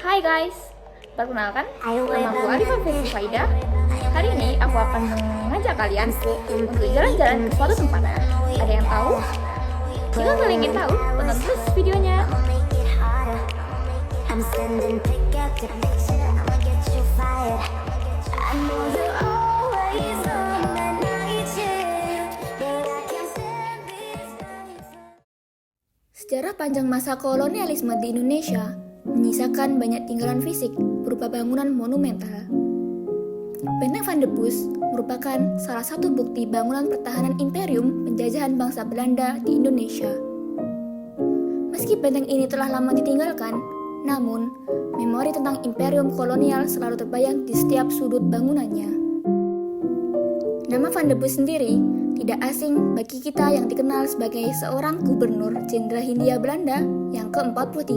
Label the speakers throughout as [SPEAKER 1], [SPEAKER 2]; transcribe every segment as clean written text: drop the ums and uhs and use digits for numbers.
[SPEAKER 1] Hai guys, perkenalkan, nama aku Arifah Faida. Hari ini aku akan mengajak kalian untuk jalan-jalan ke suatu tempat. Ada yang tahu? Jika kalian ingin tahu, tonton terus videonya.
[SPEAKER 2] Sejarah panjang masa kolonialisme di Indonesia menyisakan banyak tinggalan fisik berupa bangunan monumental. Benteng Van de Bosch merupakan salah satu bukti bangunan pertahanan imperium penjajahan bangsa Belanda di Indonesia. Meski benteng ini telah lama ditinggalkan, namun memori tentang imperium kolonial selalu terbayang di setiap sudut bangunannya. Nama Van de Bosch sendiri tidak asing bagi kita yang dikenal sebagai seorang gubernur Jenderal Hindia Belanda yang ke-43,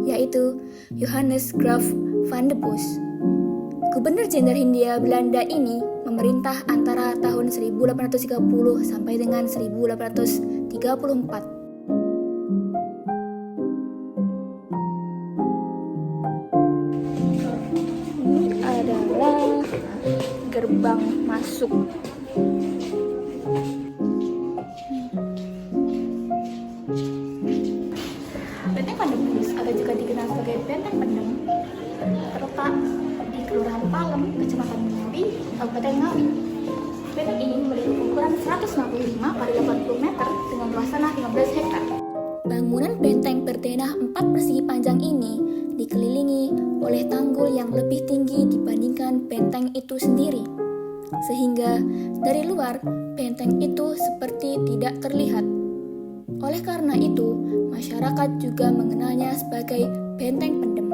[SPEAKER 2] yaitu Johannes Graf van de Bosch. Gubernur Jenderal Hindia Belanda ini memerintah antara tahun 1830 sampai dengan 1834.
[SPEAKER 1] Ini adalah gerbang masuk.
[SPEAKER 2] Benteng Van de Bosch atau juga dikenal sebagai Benteng Pendem terletak di Kelurahan Palem, Kecamatan Ngawi, Kabupaten Ngawi. Benteng ini memiliki ukuran 155 kali 80 meter dengan luas tanah 15 hektar. Bangunan benteng berdenah 4 persegi panjang ini dikelilingi oleh tanggul yang lebih tinggi dibandingkan benteng itu sendiri, sehingga dari luar benteng itu seperti tidak terlihat. Oleh karena itu, masyarakat juga mengenalnya sebagai Benteng Pendem.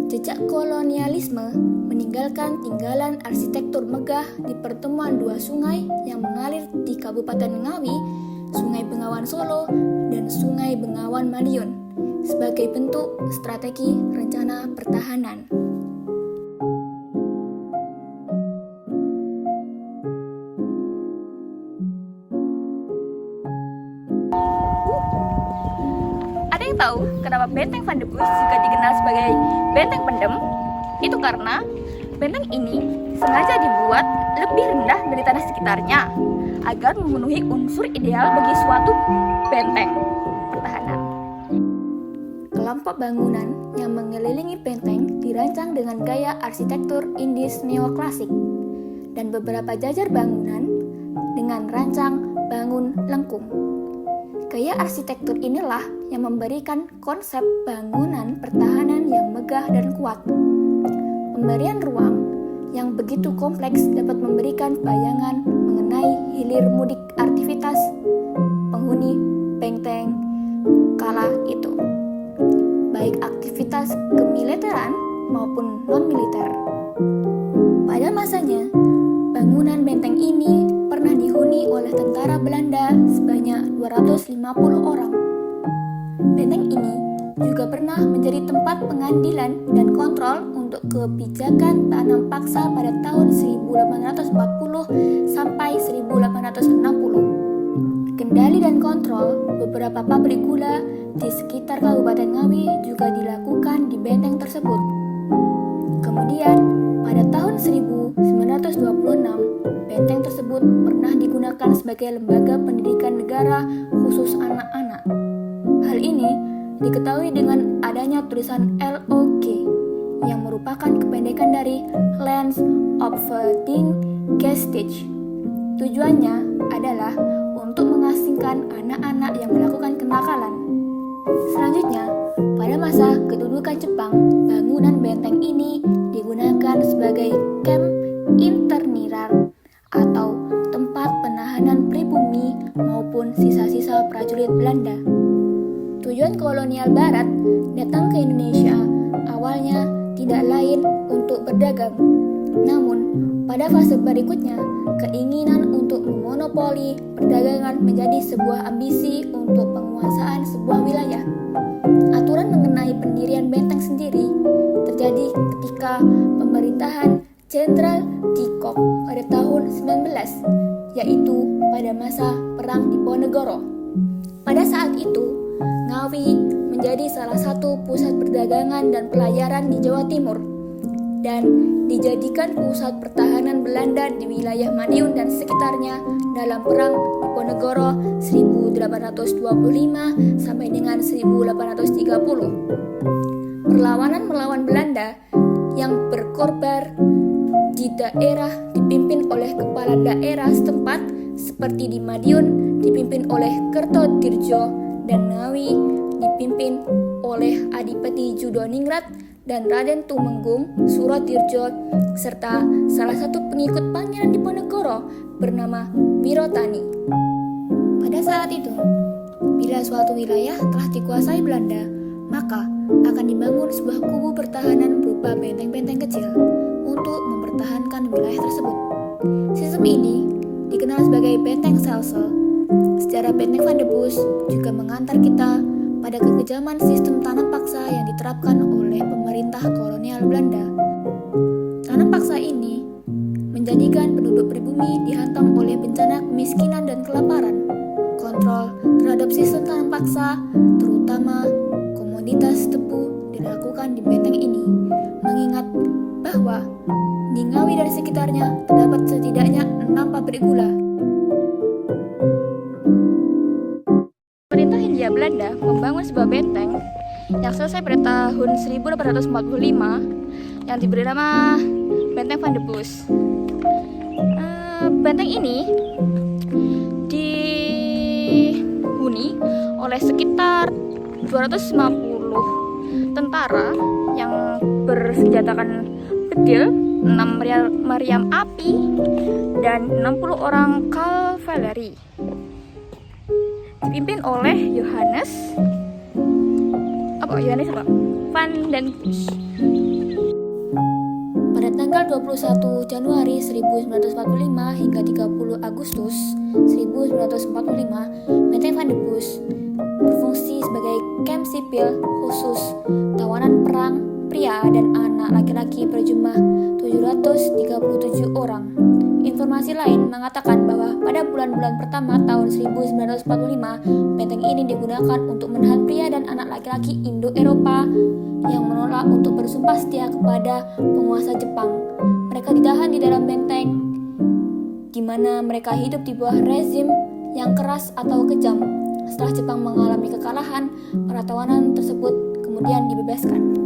[SPEAKER 2] Jejak kolonialisme meninggalkan tinggalan arsitektur megah di pertemuan dua sungai yang mengalir di Kabupaten Ngawi, Sungai Bengawan Solo dan Sungai Bengawan Madiun, sebagai bentuk strategi rencana pertahanan.
[SPEAKER 1] Ada yang tahu kenapa Benteng Van de Bosch juga dikenal sebagai Benteng Pendem? Itu karena benteng ini sengaja dibuat lebih rendah dari tanah sekitarnya agar memenuhi unsur ideal bagi suatu benteng pertahanan.
[SPEAKER 2] Kelompok bangunan yang mengelilingi benteng dirancang dengan gaya arsitektur Indis neoklasik, dan beberapa jajar bangunan dengan rancang bangun lengkung. Gaya arsitektur inilah yang memberikan konsep bangunan pertahanan yang megah dan kuat. Pemberian ruang yang begitu kompleks dapat memberikan bayangan mengenai hilir mudik aktivitas penghuni benteng kala itu, baik aktivitas kemiliteran maupun non-militer. Pada masanya, bangunan benteng ini pernah dihuni oleh tentara Belanda sebanyak 250 orang. Benteng ini juga pernah menjadi tempat pengadilan dan kontrol untuk kebijakan tanam paksa pada tahun 1840 sampai 1860. Kendali dan kontrol beberapa pabrik gula di sekitar Kabupaten Ngawi juga dilakukan di benteng tersebut. Kemudian, pada tahun 1926, benteng tersebut pernah digunakan sebagai lembaga pendidikan negara khusus anak-anak. Hal ini diketahui dengan adanya tulisan LOG yang merupakan kependekan dari Lands of Fighting Gestage. Tujuannya adalah untuk mengasingkan anak-anak yang melakukan kenakalan. Selanjutnya, pada masa kedudukan Jepang, bangunan benteng ini digunakan sebagai camp internirar atau tempat penahanan pribumi maupun sisa-sisa prajurit Belanda. Tujuan kolonial Barat datang ke Indonesia awalnya tidak lain untuk berdagang. Namun, pada fase berikutnya, keinginan untuk memonopoli perdagangan menjadi sebuah ambisi untuk penguasaan sebuah wilayah. Aturan mengenai pendirian benteng sendiri terjadi ketika pemerintahan Jenderal de Kock pada tahun 19, yaitu pada masa Perang Diponegoro. Pada saat itu, Ngawi menjadi salah satu pusat perdagangan dan pelayaran di Jawa Timur dan dijadikan pusat pertahanan Belanda di wilayah Madiun dan sekitarnya dalam Perang Diponegoro 1825 sampai dengan 1830. Perlawanan melawan Belanda yang berkorban di daerah dipimpin oleh kepala daerah setempat seperti di Madiun dipimpin oleh Kertodirjo dan Ngawi dipimpin oleh Adipati Judoningrat dan Raden Tumenggung Surodirjo serta salah satu pengikut Pangeran Diponegoro bernama Wirotani. Pada saat itu, bila suatu wilayah telah dikuasai Belanda, maka akan dibangun sebuah kubu pertahanan berupa benteng-benteng kecil untuk mempertahankan wilayah tersebut. Sistem ini dikenal sebagai benteng Selsel. Sejarah benteng Van de Busch juga mengantar kita pada kekejaman sistem tanam paksa yang diterapkan oleh pemerintah kolonial Belanda. Tanam paksa ini menjadikan penduduk pribumi dihantam oleh bencana kemiskinan dan kelaparan. Kontrol terhadap sistem tanam paksa, terutama komoditas tebu, dilakukan di benteng ini, mengingat bahwa di Ngawi dan sekitarnya terdapat setidaknya 6 pabrik gula.
[SPEAKER 1] Pemerintah Hindia Belanda membangun sebuah benteng yang selesai pada tahun 1845 yang diberi nama Benteng Van de Busch. Benteng ini dihuni oleh sekitar 250 tentara yang bersenjatakan bedil, 6 meriam api, dan 60 orang kavaleri. Dipimpin oleh Johannes Van den Busch.
[SPEAKER 2] Pada tanggal 21 Januari 1945 hingga 30 Agustus 1945, Benteng Van de Busch berfungsi sebagai kamp sipil khusus tawanan perang pria dan anak laki-laki berjumlah 737 orang. Informasi lain mengatakan bahwa pada bulan-bulan pertama tahun 1945, benteng ini digunakan untuk menahan pria dan anak laki-laki Indo-Eropa yang menolak untuk bersumpah setia kepada penguasa Jepang. Mereka ditahan di dalam benteng, di mana mereka hidup di bawah rezim yang keras atau kejam. Setelah Jepang mengalami kekalahan, para tawanan tersebut kemudian dibebaskan.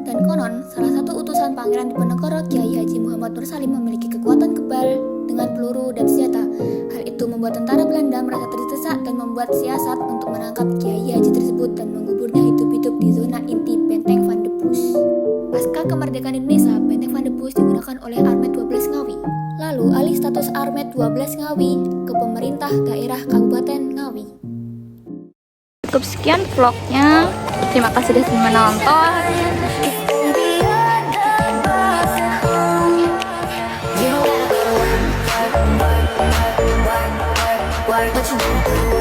[SPEAKER 2] Dan konon, salah satu utusan Pangeran Diponegoro Kiai Haji Muhammad Nur Salim memiliki kekuatan kebal dengan peluru dan senjata. Hal itu membuat tentara Belanda merasa terdesak dan membuat siasat untuk menangkap Kiai Haji tersebut dan menguburnya hidup-hidup di zona inti Benteng Van de Busch. Pasca kemerdekaan Indonesia, Benteng Van de Busch digunakan oleh Armet 12 Ngawi. Lalu alih status Armet 12 Ngawi ke pemerintah daerah Kabupaten Ngawi.
[SPEAKER 1] Cukup sekian vlognya. Terima kasih sudah menonton.
[SPEAKER 3] What you